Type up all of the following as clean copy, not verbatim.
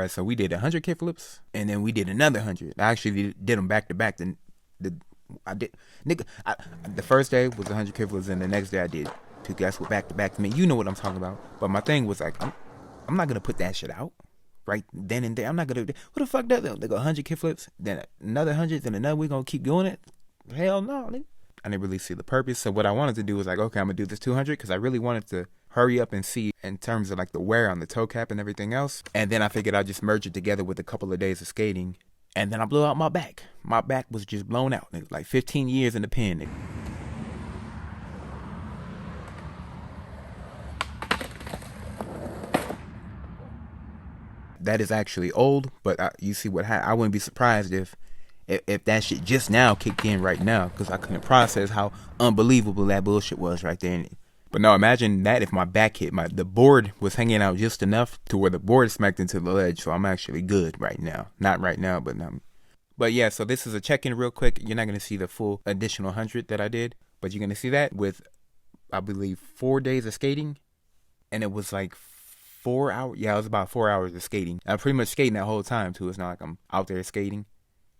right, so we did 100 kickflips, and then we did another 100. I actually did them back to back. The first day was 100 kickflips, and the next day I did 2 guys with back to back. I mean, you know what I'm talking about. But my thing was like, I'm not gonna put that shit out right then and there. I'm not gonna. What the fuck does it? They go 100 kickflips, then another 100, then another. We gonna keep doing it? Hell no. I didn't really see the purpose. So what I wanted to do was like, okay, I'm gonna do this 200 because I really wanted to hurry up and see in terms of like the wear on the toe cap and everything else. And then I figured I'd just merge it together with a couple of days of skating. And then I blew out my back. My back was just blown out. It was like 15 years in the pen. That is actually old, but you see what I wouldn't be surprised if that shit just now kicked in right now, because I couldn't process how unbelievable that bullshit was right there. But no, imagine that if my back hit, the board was hanging out just enough to where the board smacked into the ledge, so I'm actually good right now. Not right now, but yeah, so this is a check-in real quick. You're not going to see the full additional 100 that I did, but you're going to see that with, I believe, 4 days of skating, and it was like 4 hours. Yeah, it was about 4 hours of skating. I'm pretty much skating that whole time, too. It's not like I'm out there skating,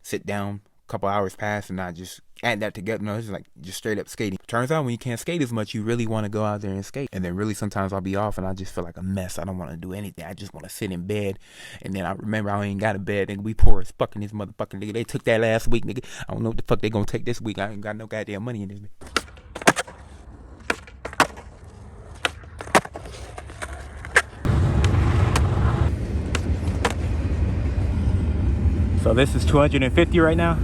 sit down, a couple hours pass, and I just add that together. No, it's just straight up skating. Turns out when you can't skate as much, you really want to go out there and skate. And then really sometimes I'll be off and I just feel like a mess. I don't want to do anything. I just want to sit in bed. And then I remember I ain't got a bed, and we poor as fucking this motherfucking nigga. They took that last week, nigga. I don't know what the fuck they gonna take this week. I ain't got no goddamn money in this. So this is 250 right now,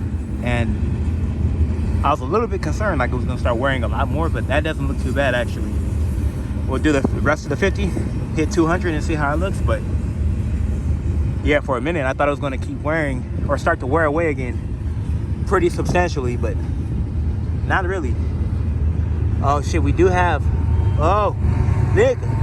and I was a little bit concerned like it was gonna start wearing a lot more, but that doesn't look too bad actually. We'll do the rest of the 50, hit 200 and see how it looks. But yeah, for a minute I thought it was gonna keep wearing or start to wear away again pretty substantially, but not really. Oh shit, we do have, oh nigga.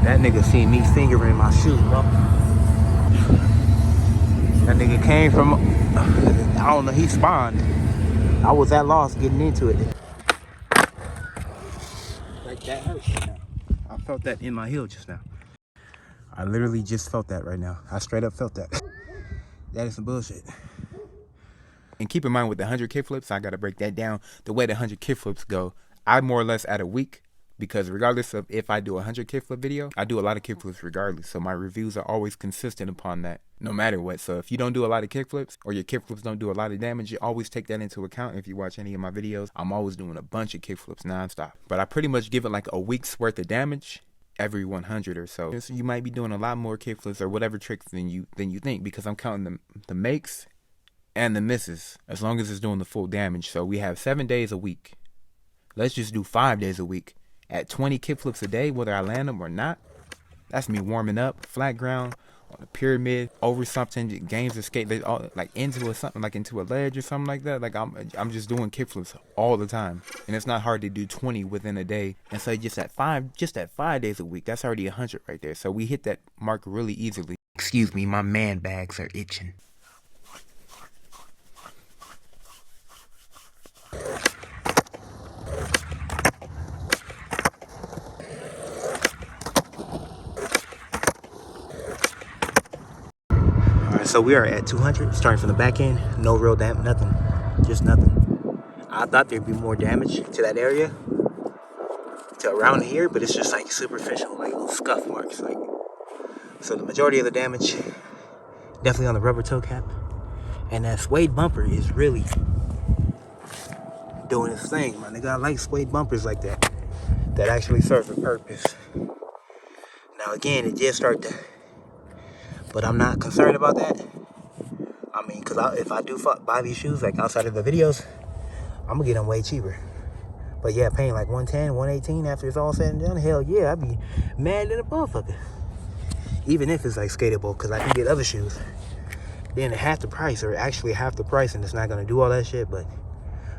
That nigga seen me fingering my shoe, bro. That nigga came from, I don't know, he spawned. I was at loss getting into it. Like that hurts right now. I felt that in my heel just now. I literally just felt that right now. I straight up felt that. That is some bullshit. And keep in mind with the 100 kickflips, I gotta break that down. The way the 100 kickflips go, I more or less at a week. Because regardless of if I do a 100 kickflip video, I do a lot of kickflips regardless. So my reviews are always consistent upon that, no matter what. So if you don't do a lot of kickflips or your kickflips don't do a lot of damage, you always take that into account. If you watch any of my videos, I'm always doing a bunch of kickflips nonstop. But I pretty much give it like a week's worth of damage every 100 or so. So you might be doing a lot more kickflips or whatever tricks than you think, because I'm counting the makes and the misses as long as it's doing the full damage. So we have 7 days a week. Let's just do 5 days a week. At 20 kickflips a day, whether I land them or not. That's me warming up, flat ground, on a pyramid, over something, games of skate, like into something, like into a ledge or something like that. Like I'm just doing kickflips all the time, and it's not hard to do 20 within a day. And so just at 5 days a week, that's already 100 right there. So we hit that mark really easily. Excuse me, my man bags are itching. So we are at 200, starting from the back end. No real damage, nothing, just nothing. I thought there'd be more damage to that area, to around here, but it's just like superficial, like little scuff marks. Like, so the majority of the damage, definitely on the rubber toe cap, and that suede bumper is really doing its thing, my nigga. I like suede bumpers like that, that actually serve a purpose. Now again, it did start to. But I'm not concerned about that. I mean, because if I do buy these shoes, like outside of the videos, I'm going to get them way cheaper. But yeah, paying like $110, $118 after it's all said and done, hell yeah, I'd be mad than a motherfucker. Even if it's like skatable, because I can get other shoes. Then half the price, or actually half the price, and it's not going to do all that shit. But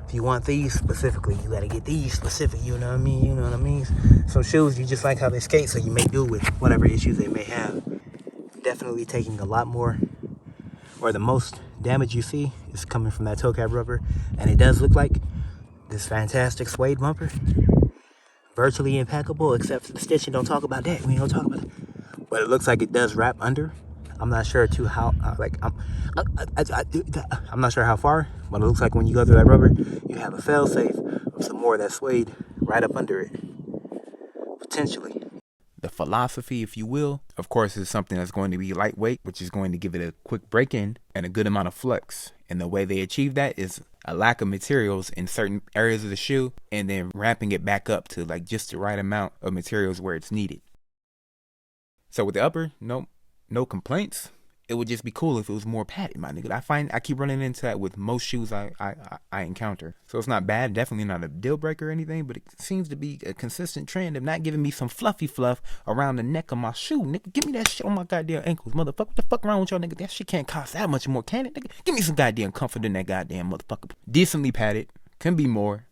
if you want these specifically, you got to get these specific, you know what I mean? You know what I mean? Some shoes, you just like how they skate, so you make do with whatever issues they may have. Definitely taking a lot more, or the most damage you see is coming from that toe cap rubber, and it does look like this fantastic suede bumper. Virtually impeccable, except for the stitching. Don't talk about that. We don't talk about it. But it looks like it does wrap under. I'm not sure too how, I'm not sure how far, but it looks like when you go through that rubber, you have a fail safe of some more of that suede right up under it, potentially. The philosophy, if you will, of course, is something that's going to be lightweight, which is going to give it a quick break-in and a good amount of flex. And the way they achieve that is a lack of materials in certain areas of the shoe and then ramping it back up to like just the right amount of materials where it's needed. So with the upper, no complaints. It would just be cool if it was more padded, my nigga. I keep running into that with most shoes I encounter. So it's not bad, definitely not a deal breaker or anything, but it seems to be a consistent trend of not giving me some fluffy fluff around the neck of my shoe. Nigga, give me that shit on my goddamn ankles, motherfucker. What the fuck wrong with y'all, nigga? That shit can't cost that much more, can it, nigga? Give me some goddamn comfort in that goddamn motherfucker. Decently padded, can be more.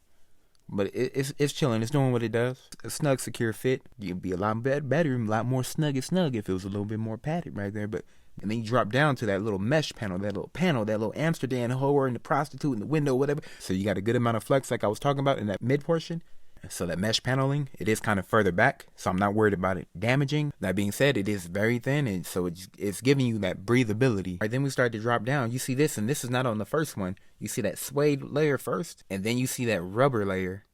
But it's chilling. It's doing what it does. A snug, secure fit. You'd be a lot better, a lot more snug if it was a little bit more padded right there. But and then you drop down to that little mesh panel, that little Amsterdam whore and the prostitute in the window, whatever. So you got a good amount of flex, like I was talking about in that mid portion. So that mesh paneling, it is kind of further back, so I'm not worried about it damaging. That being said, it is very thin, and so it's giving you that breathability. Right, then we start to drop down. You see this, and this is not on the first one. You see that suede layer first, and then you see that rubber layer,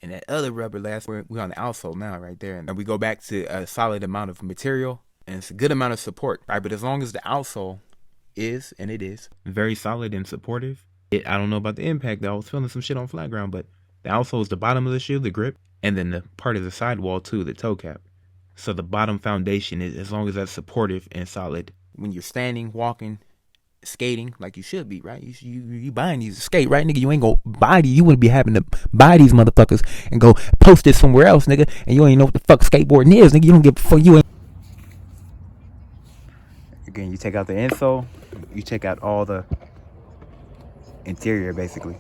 and that other rubber layer. We're on the outsole now, right there, and we go back to a solid amount of material, and it's a good amount of support, right? But as long as the outsole is, and it is, very solid and supportive. I don't know about the impact, though. I was feeling some shit on flat ground, but the outsole is the bottom of the shoe, the grip, and then the part of the sidewall too, the toe cap. So the bottom foundation is, as long as that's supportive and solid, when you're standing, walking, skating, like you should be, right? You buying these to skate, right, nigga? You ain't gonna buy these. You wouldn't be having to buy these motherfuckers and go post it somewhere else, nigga. And you ain't know what the fuck skateboarding is, nigga. You don't give a fuck. You ain't. Again, you take out the insole, you take out all the interior, basically.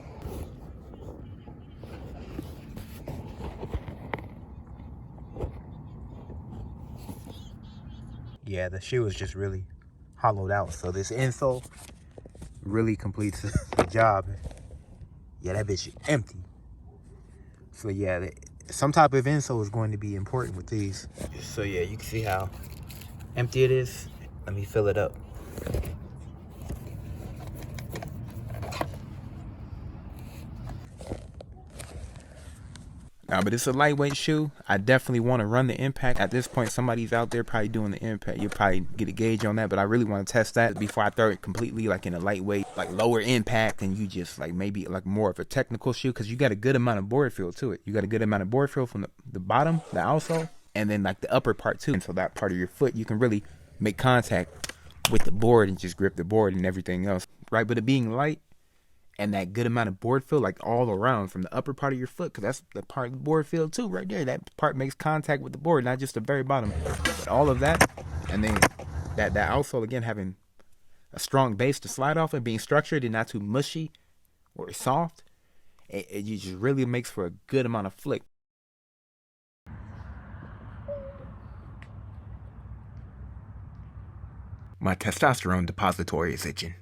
Yeah, the shoe is just really hollowed out. So this insole really completes the job. Yeah, that bitch is empty. So yeah, some type of insole is going to be important with these. So yeah, you can see how empty it is. Let me fill it up. But it's a lightweight shoe. I definitely want to run the impact. At this point, somebody's out there probably doing the impact. You'll probably get a gauge on that, but I really want to test that before I throw it completely like in a lightweight, like lower impact, and you just like maybe like more of a technical shoe, because you got a good amount of board feel to it. You got a good amount of board feel from the bottom, the outsole, and then like the upper part too. And so that part of your foot, you can really make contact with the board and just grip the board and everything else, right? But it being light, and that good amount of board feel like all around from the upper part of your foot, because that's the part of the board feel too right there. That part makes contact with the board, not just the very bottom, but all of that. And then that outsole, again, having a strong base to slide off and being structured and not too mushy or soft, it just really makes for a good amount of flick. My testosterone depository is itching.